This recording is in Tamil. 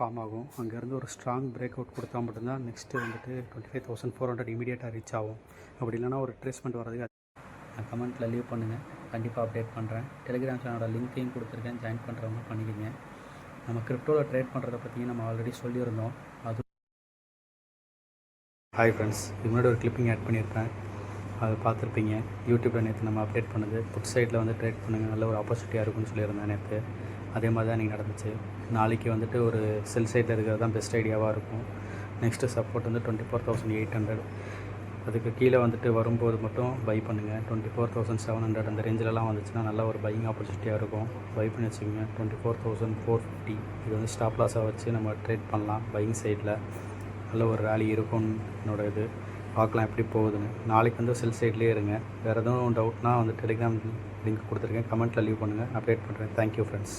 ஃபார்ம் ஆகும். அங்கேருந்து ஒரு ஸ்ட்ராங் பிரேக் அவுட் கொடுத்தா மட்டும்தான் நெக்ஸ்ட்டு வந்துட்டு 25,400 இமீடியட்டாக ரீச் ஆகும். அப்படி இல்லைனா ஒரு ட்ரேஸ்மெண்ட் வரதுக்கு நான் கமெண்ட்டில் லீவ் பண்ணுங்கள், கண்டிப்பாக அப்டேட் பண்ணுறேன். டெலிகிராம் சேனலோட லிங்க்கையும் கொடுத்துருக்கேன், ஜாயின் பண்ணுறவங்க பண்ணிக்கோங்க. நம்ம கிரிப்டோவில் ட்ரேட் பண்ணுறத பற்றியும் நம்ம ஆல்ரெடி சொல்லியிருந்தோம். அது ஹாய் ஃப்ரெண்ட்ஸ், இது முன்னாடி ஒரு கிளிப்பிங் ஆட் பண்ணியிருப்பேன், அது பார்த்துருப்பீங்க. யூடியூப்பில் நேற்று நம்ம அப்டேட் பண்ணது புட் சைடில் வந்து ட்ரேட் பண்ணுங்கள், நல்ல ஒரு ஆப்பர்ச்சுனிட்டியாக இருக்குன்னு சொல்லியிருந்தேன் நேற்று. அதே மாதிரி தான் நீங்கள் நடந்துச்சு. நாளைக்கு வந்துட்டு ஒரு செல் சைடில் இருக்கிறது தான் பெஸ்ட் ஐடியாவாக இருக்கும். நெக்ஸ்ட்டு சப்போர்ட் வந்து 24,800. அதுக்கு கீழே வந்துட்டு வரும்போது மட்டும் பை பண்ணுங்கள். 24,700 அந்த ரேஞ்சிலலாம் வந்துச்சுன்னா நல்ல ஒரு பையிங் ஆப்பர்ச்சுனிட்டியாக இருக்கும். பை பண்ணி வச்சுக்கோங்க. 24,450 இது வந்து ஸ்டாப் லாஸாக வச்சு நம்ம ட்ரேட் பண்ணலாம். பையிங் சைடில் நல்ல ஒரு ரேலி இருக்கும்னு என்னோட இது. பார்க்கலாம் எப்படி போகுதுன்னு. நாளைக்கு வந்து செல் சைட்லேயே இருங்க. வேறு எதுவும் டவுட்னால் வந்து டெலிகிராம் லிங்க் கொடுத்துருக்கேன், கமெண்ட்டில் லீவ் பண்ணுங்கள், அப்டேட் பண்ணுறேன். Thank you friends.